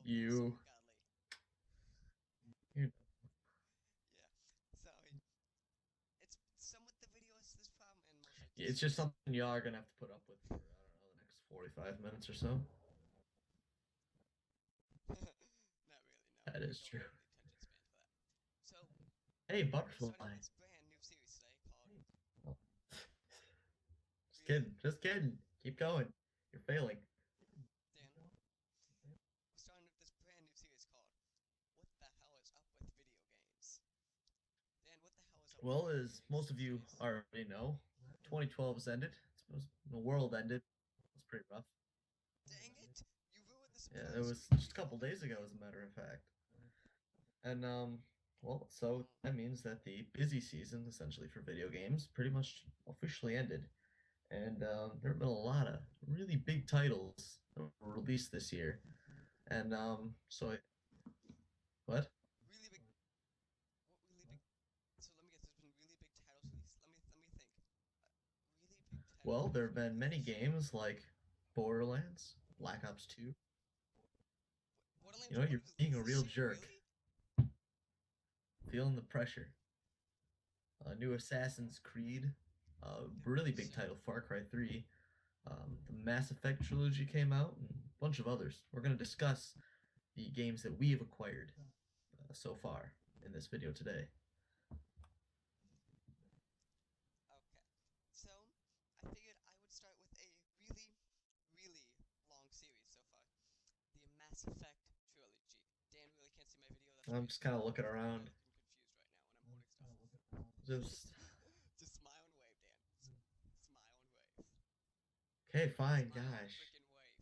You. You. Yeah. It's somewhat the video is this problem, and mostly It's just something you are gonna have to put up with for I don't know the next 45 minutes or so. not really. No, That we is don't true. have the attention span for that. So Hey, we're starting butterfly. this brand new series today called Oh, just Really, kidding. Just kidding. Keep going. You're failing. Dan. We're starting with this brand new series called "What the hell is up with video games?" Dan, what the hell is up with Well, video as games most of these you days? already know, 2012 has ended. The world ended. It was pretty rough. Dang it! You ruined the Yeah, it surprise was for me. just a couple days ago, as a matter of fact. And well, so Oh, that means that the busy season, essentially for video games, pretty much officially ended. And there have been a lot of really big titles that were released this year. And what? really big. What really big? So let me guess. There's been really big titles released. Let me think. Really big titles Well, that there have have been been many released. games like Borderlands, Black Ops 2. Borderlands 1 You're was being released a this real year. jerk, Really? feeling the pressure. New Assassin's Creed, really big So title, Far Cry 3. The Mass Effect trilogy came out, and a bunch of others. We're going to discuss the games that we have acquired so far in this video today. okay. So I figured I would start with a really, really long series so far. The Mass Effect trilogy. Dan really can't see my video. That's why I'm he's just kind of looking probably around. looking confused right now when I'm holding stuff. Just Just smile and wave, Dan. Smile and wave. okay, fine, Smile and gosh. freaking wave.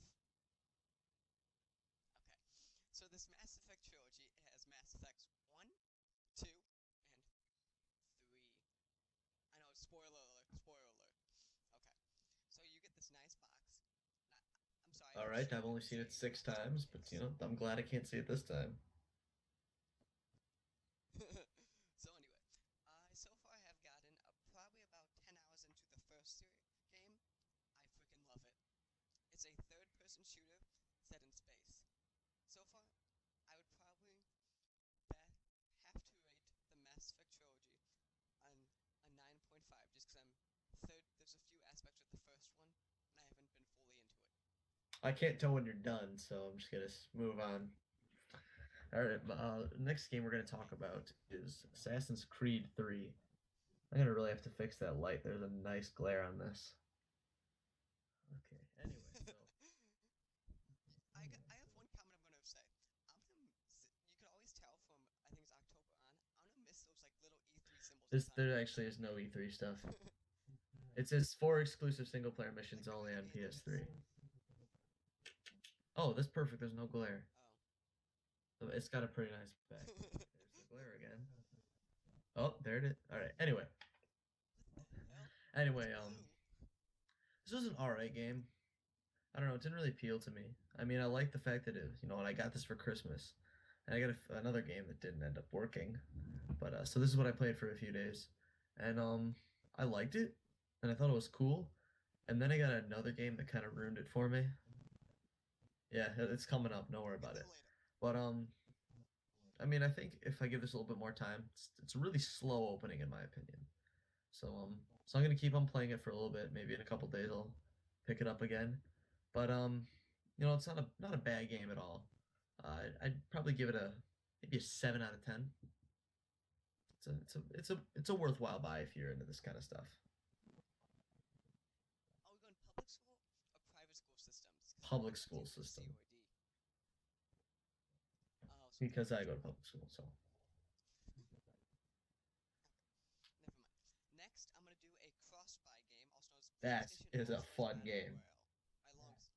Okay. So this Mass Effect trilogy has Mass Effects 1, 2, and 3. I know, spoiler alert, spoiler alert. Okay. So you get this nice box. Not, I'm sorry, All I right, I've shouldn't only even seen say it anything six about times, but spoilers. I'm glad I can't see it this time. So anyway, so far I have gotten probably about 10 hours into the first game. I freaking love it. It's a third-person shooter set in space. So far, I would probably have to rate the Mass Effect trilogy on a 9.5 just because I'm third. There's a few aspects of the first one, and I haven't been fully into it. I can't tell when you're done, so I'm just gonna move on. All right, next game we're gonna talk about is Assassin's Creed 3. I'm gonna really have to fix that light. There's a nice glare on this. Okay. Anyway, so I have one comment I'm gonna say. You can always tell from I think it's October on. I'm gonna miss those like little E3 symbols at there times. actually is no E3 stuff. It says four exclusive single player Like missions they're only really on mean like PS3. this. Oh, that's perfect. There's no glare. Oh. It's got a pretty nice backlight. There's the glare again. Oh, there it is. All right. Anyway, What the hell? It's anyway, blue. this was an alright game. I don't know. It didn't really appeal to me. I mean, I like the fact that and I got this for Christmas, and I got another game that didn't end up working. But so this is what I played for a few days, and I liked it, and I thought it was cool. And then I got another game that kind of ruined it for me. Yeah, it's coming up. Don't worry We'll get about there it. later. But I mean, I think if I give this a little bit more time, it's a really slow opening in my opinion. So I'm gonna keep on playing it for a little bit. Maybe in a couple days I'll pick it up again. But it's not a bad game at all. I'd probably give it a maybe a 7 out of 10. It's a worthwhile buy if you're into this kind of stuff. Are we going public school or private school systems? Because I Public think it's school either C system or D. Oh, so because private I go to school. public school. So Okay, never mind. Next, I'm gonna do a cross-buy game, also known as that PlayStation is a All-Stars fun Battle game. Royale. My lungs.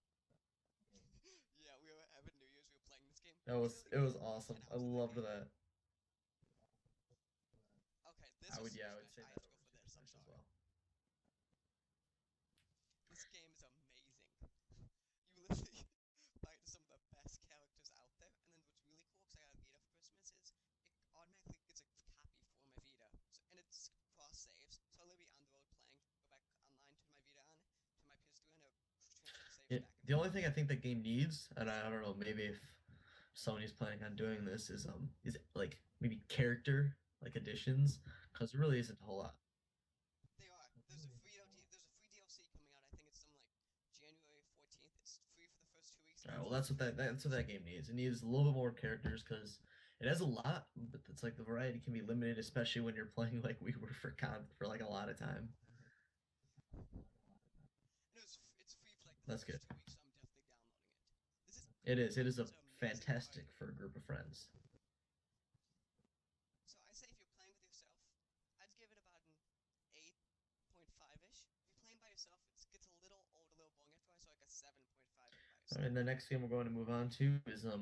Yeah, we were having New Year's. We were playing this game. That We was literally it was played about 10 awesome. I hours of that loved game. that. Okay, this was I would serious. say I that have to go over for Super this. I'm Smash as sorry. well. This game is amazing. You literally fight some of the best characters out there. And then what's really cool, because I got a Vita for Christmas, is it automatically gets a copy for my Vita. So, and it's cross saves. So I'll be on the road playing, go back online to my Vita on, to my PS3, and transfer the saves Yeah, back and the only forth. thing I think that game needs, and I don't know, maybe if Sony's planning on doing this is like maybe character like additions because there really isn't a whole lot. They are. There's a free DLC coming out. I think it's some like January 14th. It's free for the first 2 weeks, All and right, well then it's free for that's what months. that game needs. It needs a little bit more characters because it has a lot, but it's like the variety can be limited, especially when you're playing like we were for like a lot of time. And it's free for like the That's good. first 2 weeks, so I'm definitely downloading it. This is It is. It is a such an amazing part. fantastic for a group of friends. So I say if you're playing with yourself, I'd give it about an 8.5-ish. If you're playing by yourself, it gets a little old, a little boring after a while, so like a 7.5 by All yourself. right, and the next game we're going to move on to is the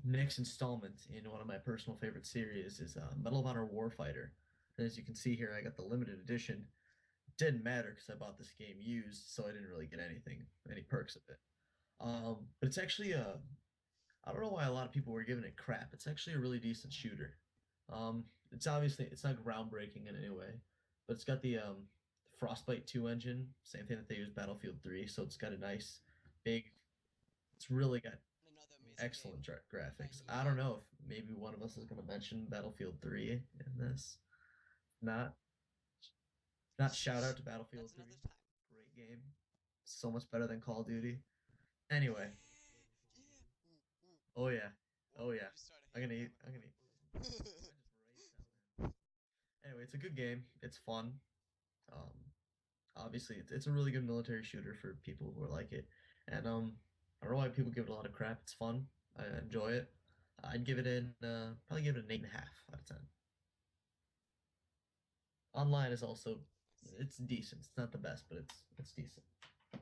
next installment in one of my personal favorite series is Medal of Honor Warfighter. And as you can see here, I got the limited edition. Didn't matter because I bought this game used, so I didn't really get any perks of it. But it's actually a I don't know why a lot of people were giving it crap. It's actually a really decent shooter. It's obviously it's not groundbreaking in any way, but it's got the Frostbite 2 engine, same thing that they use Battlefield 3. So it's got a nice big. It's really got And another amazing excellent game. graphics. I 98. don't know if maybe one of us is going to mention Battlefield 3 in this. Not not shout out to Battlefield That's 3. another time. Great game. So much better than Call of Duty. Anyway, Yeah, yeah. Ooh, ooh. oh yeah, Whoa, oh yeah. you just started hating on I'm my gonna eat. boy. I just raged out, man. Anyway, it's a good game. It's fun. Um, Obviously, it's a really good military shooter for people who are like it. And I don't know why people give it a lot of crap. It's fun. I enjoy it. I'd give it in probably give it an 8.5 out of 10. Online is also I see. it's decent. It's not the best, but it's decent. I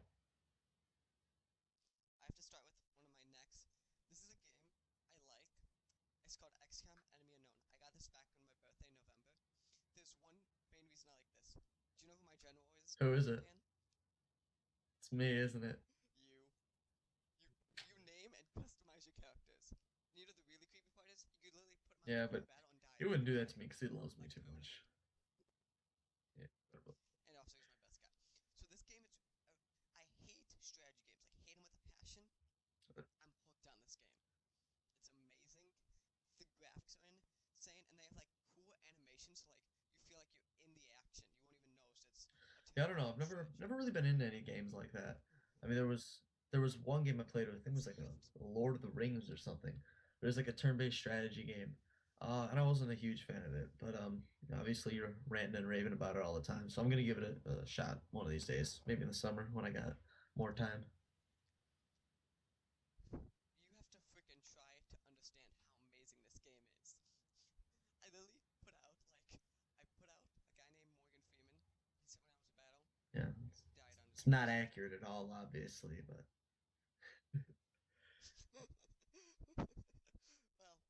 have to start with one of my next. This is a game I like. It's called XCOM Enemy Unknown. I got this back on my birthday in November. There's one main reason I like this. Do you know who my general is, Who is it? Dan? It's me, isn't it? You. You name and customize your characters. And you know the really creepy part is you could literally put them out Yeah, in but a battle and die he wouldn't do that to me immediately. because he loves me Like too permanently. much. Yeah. And also he's my best guy. So this game is I hate strategy games. Like hate them with a passion. I'm hooked on this game. It's amazing. The graphics are insane, and they have like cool animations. So like you feel like you're in the action. You won't even notice it's a Yeah, I don't know. I've turn-based strategy never game. really been into any games like that. I mean, there was one game I played with. I think it was like a Lord of the Rings or something. There's like a turn-based strategy game, and I wasn't a huge fan of it. But obviously you're ranting and raving about it all the time, so I'm gonna give it a shot one of these days, maybe in the summer when I got more time. You have to freaking try to understand how amazing this game is. I literally I put out a guy named Morgan Freeman. He said when I was a battle, Yeah, died on his it's not first try. accurate at all, obviously, but Well,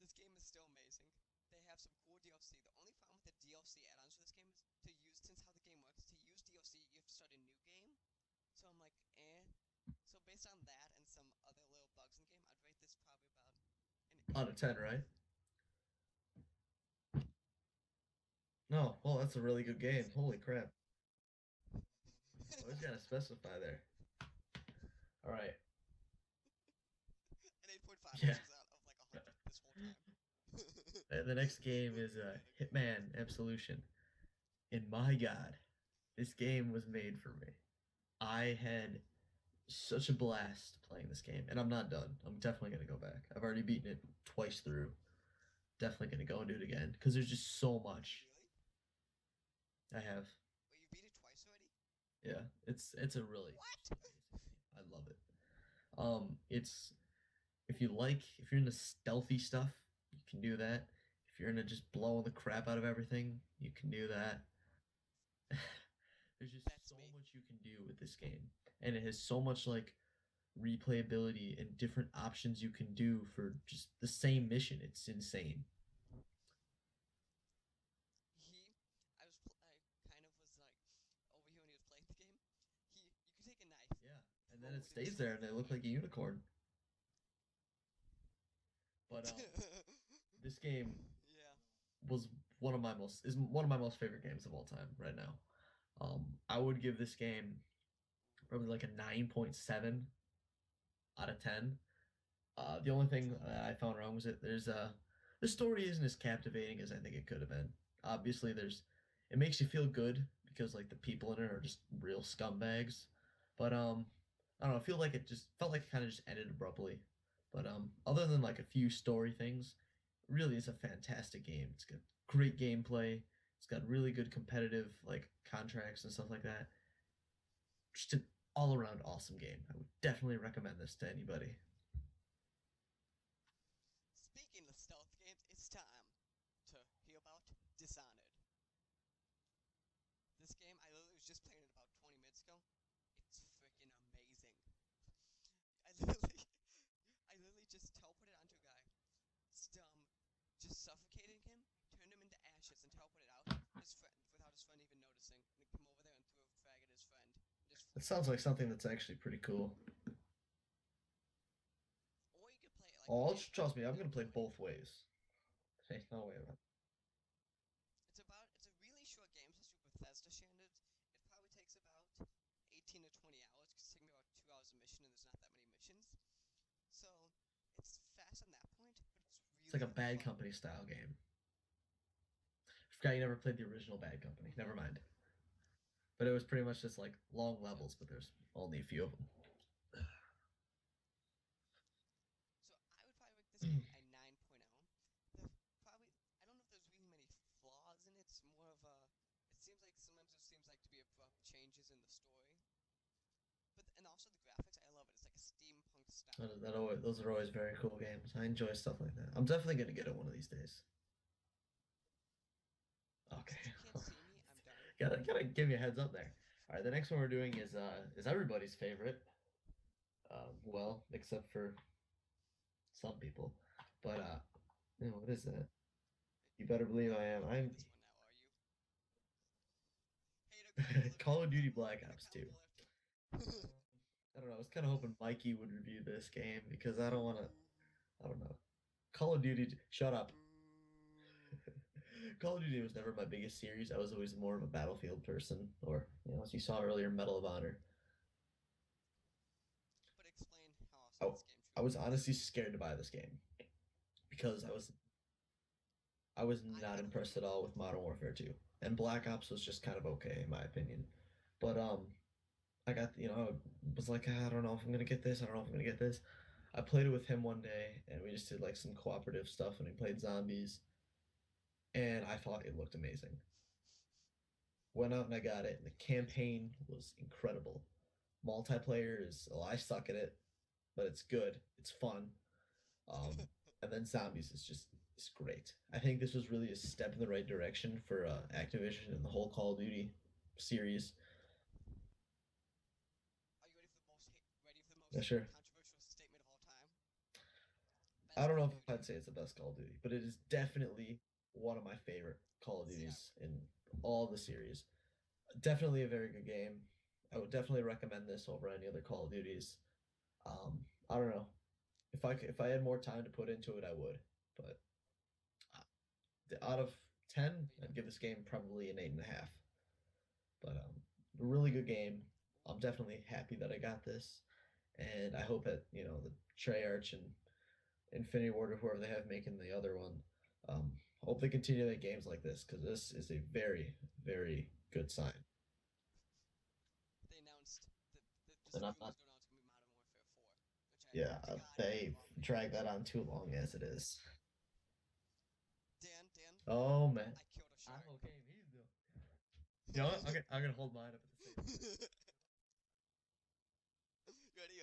this game is still amazing. They have some cool DLC. The only problem with the DLC add-ons for this game is to use since how the game works, to use DLC you have to start a new game. So I'm like, eh. So based on that and some other little bugs in the game, I'd rate this probably about an out 8. of 10, right? No, well, that's a really good game. Holy crap! Always gotta specify there. All right. An 8.5, Yeah. which is out of like 100 this whole time. The next game is Hitman Absolution. And my God, this game was made for me. I had such a blast playing this game, and I'm not done. I'm definitely gonna go back. I've already beaten it twice through. Definitely gonna go and do it again because there's just so much. Really? I have. Wait, you beat it twice already? Yeah, it's a really What? amazing game. I love it. It's if you're into stealthy stuff, you can do that. If you're into just blowing the crap out of everything, you can do that. There's just That's so me. much you can do with this game, and it has so much like replayability and different options you can do for just the same mission. It's insane. He, I kind of was like over here when he was playing the game. You could take a knife, Yeah, and then throw it it into stays there, and something they and look like like a unicorn. But this game yeah. was one of my most favorite games of all time right now. I would give this game probably like a 9.7 out of 10. The only thing I found wrong was that the story isn't as captivating as I think it could have been. Obviously, it makes you feel good because like the people in it are just real scumbags. But I don't know. I feel like it just felt like it kind of just ended abruptly. But other than like a few story things, really it's a fantastic game. It's got great gameplay. It's got really good competitive like contracts and stuff like that. Just an all around awesome game. I would definitely recommend this to anybody. Speaking of stealth games, it's time to hear about Dishonored. This game, I literally was just playing it about 20 minutes ago. It's freaking amazing. I literally, I literally just teleported onto a guy, just suffocated him, turned him into ashes, and teleported out his friend without his friend even noticing. And then come over there and threw a frag at his friend. It sounds like something that's actually pretty cool. Or you could play it like Oh, me. trust me, I'm gonna play both ways. Hey, no way about It's a really short game, especially with Bethesda standards. It probably takes about 18 to 20 hours, because it's taking me about 2 hours a mission, and there's not that many missions. So it's fast on that point, but It's like a really Bad fun. Company style game. Forgot you never played the original Bad Company. Never Mm-hmm. mind. But it was pretty much just like long levels, but there's only a few of them. So I would probably rate this game a 9.0. Probably I don't know if there's really many flaws in it. It's more of a. It seems like sometimes there seems like to be abrupt changes in the story, and also the graphics. I love it. It's like a steampunk style. Those are always very cool games. I enjoy stuff like that. I'm definitely gonna get it one of these days. Since you can't Okay. see me, I'm done. Gotta give me a heads up there. All right, the next one we're doing is everybody's favorite. Well, except for some people. But what is that? You better believe I am. You're gonna I'm like this one now, are you? Hater gonna deliver Call of Duty the Black the Ops 2. counter left. I don't know. I was kind of hoping Mikey would review this game because I don't want to. Boo. I don't know. Call of Duty. Shut up. Boo. Call of Duty was never my biggest series. I was always more of a Battlefield person, or as you saw earlier, Medal of Honor. But explain how I, awesome this game I was truly is. honestly scared to buy this game because I was I not gotta impressed at all with Modern Warfare 2, and Black Ops was just kind of okay in my opinion. But I got I was like I don't know if I'm gonna get this. I don't know if I'm gonna get this. I played it with him one day, and we just did like some cooperative stuff, and we played zombies, and I thought it looked amazing. Went out and I got it, and the campaign was incredible. Multiplayer is, well, I suck at it, but it's good. It's fun. Um, and then zombies is just it's great. I think this was really a step in the right direction for Activision and the whole Call of Duty series. Are you Yeah, sure. controversial statement of all time? I Best don't Call know of if Duty. I'd say it's the best Call of Duty, but it is definitely one of my favorite Call of See, Duties in all the series. Definitely a very good game. I would definitely recommend this over any other Call of Duties. Um, I don't know if I had more time to put into it, I would. But out of 10, but you I'd don't. give this game probably an 8.5. But a really good game. I'm definitely happy that I got this, and I hope that the Treyarch and Infinity Ward or whoever they have making the other one. Um, hope they continue to make games like this because this is a very, very good sign. They announced just And I'm not, rumors going on it's gonna be Modern Warfare 4, which yeah, God they love me. drag that on too long as it is. Dan, Oh man, I killed a I'm shark. okay. Me though. You know what? I'm gonna hold mine up at the same time. Ready?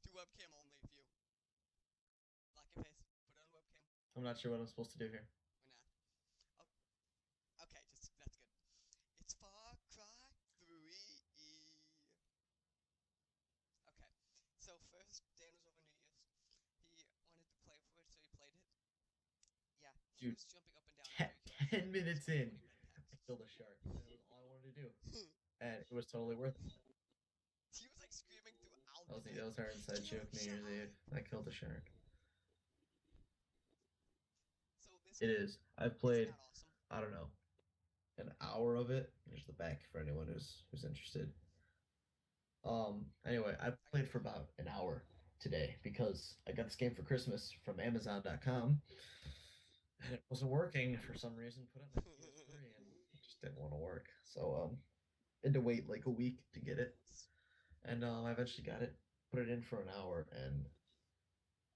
Do webcam only view. Lock your face. Put it on webcam. I'm not sure what I'm supposed to do here. Or not. Oh, okay, just that's good. It's Far Cry 3. Okay. So first, Dan was over New Year's. He wanted to play for it, so he played it. Yeah, he Dude, was jumping up and down ten, after he killed a 10 shark. He was minutes like in, putting med I packs. killed a shark. That was all I wanted to do, and it was totally worth it. He was like screaming throughout That the was thing, that was our inside "Kill joke. New Year's Eve. shark!" I killed a shark. So this It game, is. I've is it played. not awesome? I don't know, an hour of it. There's the back for anyone who's interested. Anyway, I I gotta played be for honest. about an hour. today because I got this game for Christmas from Amazon.com and it wasn't working for some reason. Put it on my PS3 and it just didn't want to work. So I had to wait like a week to get it, and I eventually got it. Put it in for an hour, and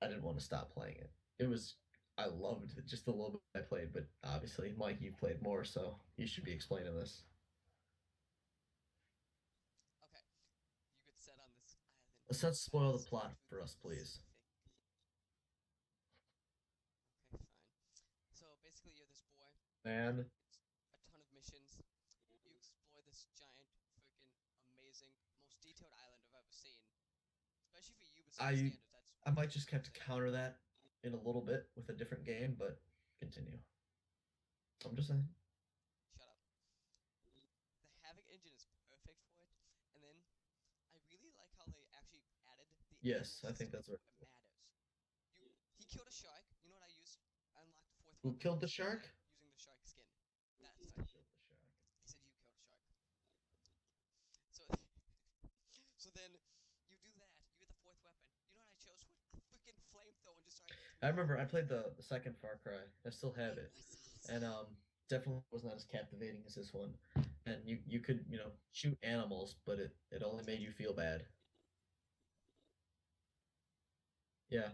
I didn't want to stop playing it. It was I loved it, just the little bit I played, but obviously, Mike, you've played more, so you should be explaining this. Okay, you get set on this island Let's really not spoil the fast plot to for the us, please. Pacific. Okay, fine. So basically, you're this boy. Man, It's a ton of missions. You explore this giant, freaking amazing, most detailed island I've ever seen. Especially for Ubisoft I standards, that's I might just have to amazing. counter that in a little bit with a different game, but continue. I'm just saying. Shut up. The Havoc engine is perfect for it, and then I really like how they actually added the animal Yes, I think system that's right. where it matters. He killed a shark. You know what I used? I unlocked the fourth Who weapon killed the shark? using the shark skin. That's Who right. killed the shark? I said you killed a shark. So, so then you do that. You get the fourth weapon. You know what I chose for it? A freaking flamethrower and just started I throwing remember I played everything. the second Far Cry. I still have It it, was and awesome. definitely was not as captivating as this one. And you could shoot animals, but it only made you feel bad. Yeah.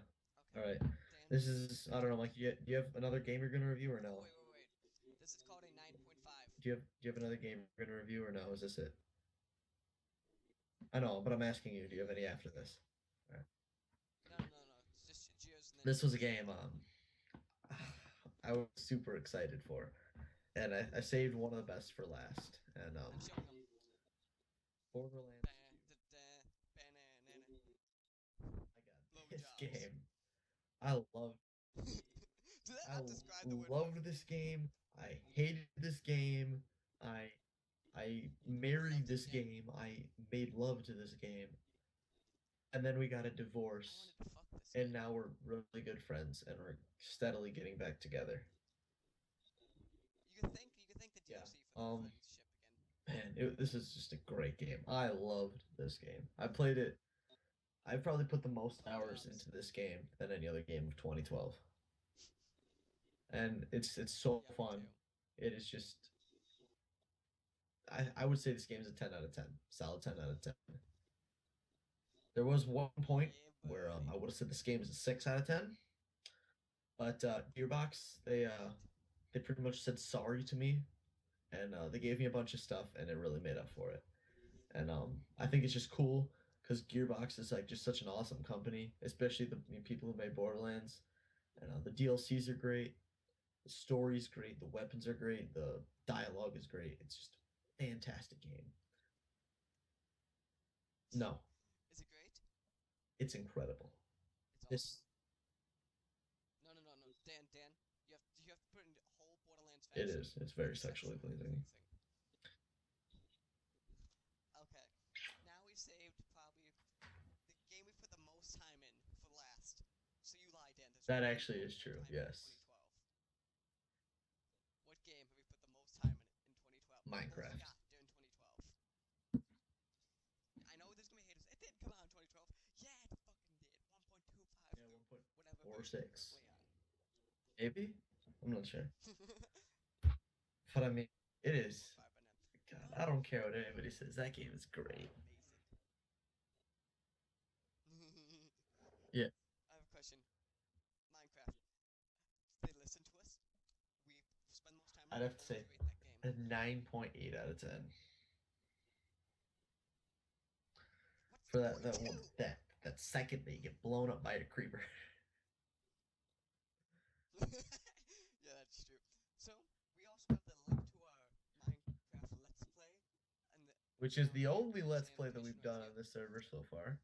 All Okay, right. Dan. This is I don't know, Mike. Do you have another game you're gonna review or Oh no? wait. This is called a 9.5. Do you have another game you're gonna review or no? Is this it? I know, but I'm asking you. Do you have any after this? All right. No. It's just Gears and then This was a yours. game I was super excited for, and I saved one of the best for last. And I'm showing them. Borderlands 2. Banana. My God, this Blowjobs. game. I love Did that I not describe the word loved perfectly? this game. I hated this game. I I You married loved it this again. game. I made love to this game. And then we got a I divorce. wanted to fuck this And game. now we're really good friends and we're steadily getting back together. You could thank the Yeah. DLC for that friendship again. Man, this is just a great game. I loved this game. I played it. I probably put the most hours Blowjobs. into this game than any other game of 2012. And it's so Yeah, me fun. too. It is just I would say this game is a 10 out of 10. Solid 10 out of 10. There was one point Yeah, where buddy. I would have said this game is a 6 out of 10, but Gearbox they pretty much said sorry to me and they gave me a bunch of stuff and it really made up for it. And I think it's just cool because Gearbox is like just such an awesome company, especially the people who made Borderlands. And the DLCs are great, the story's great, the weapons are great, the dialogue is great. It's just a fantastic game. No, Is it great? it's incredible. It's awesome. This No. Dan. You have to put in whole Borderlands it fashion. is. It's very It's sexually sexually pleasing. pleasing. Okay. Now we saved probably the game we put the most time in for last. So you lie, Dan. There's That one game we actually put is more true. time in Yes, 2012. What game have we put the most time in 2012? We both Minecraft. got during 2012. I know there's gonna be haters. It did come out in 2012. Yeah, it fucking did. 1.25 Yeah, through whatever version you're 1.46. currently on. Maybe. I'm not sure. 1.5 But I mean, it is. by now. God, No, I don't care what anybody says. That game is it's great. amazing. Yeah, I have a question. Minecraft. They listen to us. We spend most time I'd on it. have to What would say you rate that game? a 9.8 out of 10 What's for the that point? one that second that you get blown up by a creeper, Yeah, that's true. So we also have the link to our Minecraft Let's Play, and which is down the here. only There's Let's an Play that annotation we've right done on here. this server so far.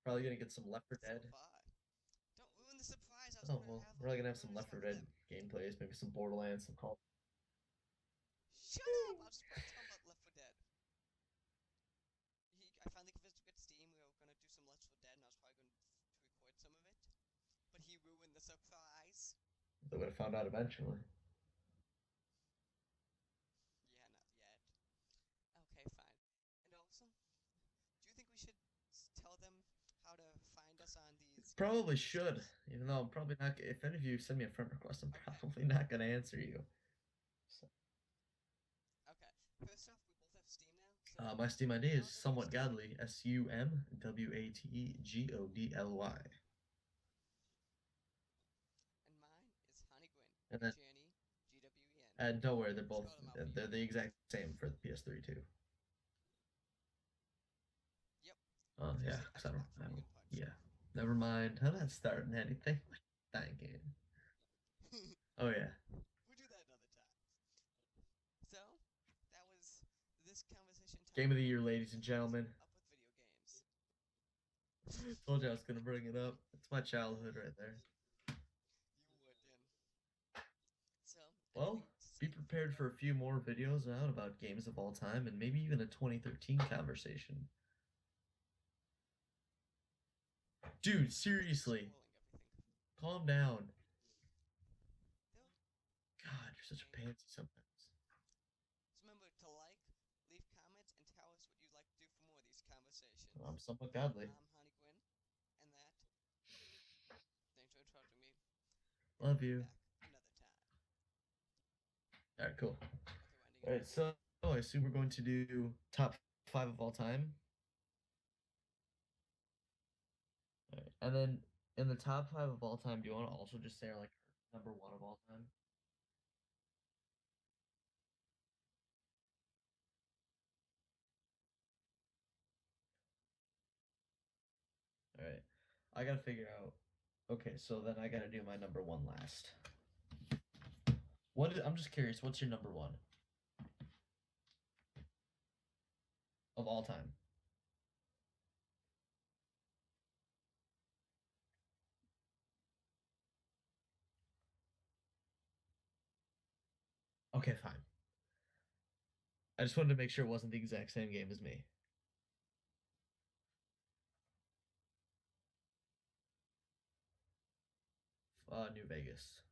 Probably gonna get some Left 4 So Dead. far. Don't ruin the surprise I was Oh gonna well, have we're on probably the gonna have some first Left 4 one of Dead them. gameplays, maybe some Borderlands, some Call. Shut up! I was just about to tell him about Left 4 Dead. I finally convinced him to get Steam. We were gonna do some Left 4 Dead, and I was probably going to record some of it. But he ruined the surprise. They would have found out eventually. Yeah, not yet. Okay, fine. And also, do you think we should tell them Probably should, even though I'm probably not. If any of you send me a friend request, I'm probably not gonna answer you. So, Okay. First off, we both have Steam now. So my Steam ID is log on your somewhat Steam. godly. SUMWATEGODLY. And mine is Honey Gwyn. And then, H-A-N-E, G-W-E-N. and don't worry, they're both Spell them out for they're you. the exact same for the PS3 too. Yep. Oh If you yeah, say 'cause I Xbox, don't. you can punch. Yeah, never mind. I'm not starting anything. Thank you. Oh yeah. We'll do that another time. So, that was this conversation Game of the topic. year, ladies and gentlemen. Up with video games. Told you I was gonna bring it up. It's my childhood right there. You would, Dim. So, Well, anything to be say before we prepared go? for a few more videos out about games of all time and maybe even a 2013 conversation. Dude, seriously, Spoiling everything. calm down. Still, God, you're such a pansy sometimes. just remember to like, leave comments, and tell us what you'd like to do for more of these conversations. I'm somewhat godly. I'm Honey Gwyn, and that. Thanks for interrupting me. Love We'll be you. back another time. All right, cool. Okay, All we're ending right, so I assume we're going to do top 5 of all time. All right, and then in the top 5 of all time, do you want to also just say like number 1 of all time? All right, I gotta figure out. Okay, so then I gotta do my number 1 last. I'm just curious. What's your number 1 of all time? Okay, fine. I just wanted to make sure it wasn't the exact same game as me. New Vegas.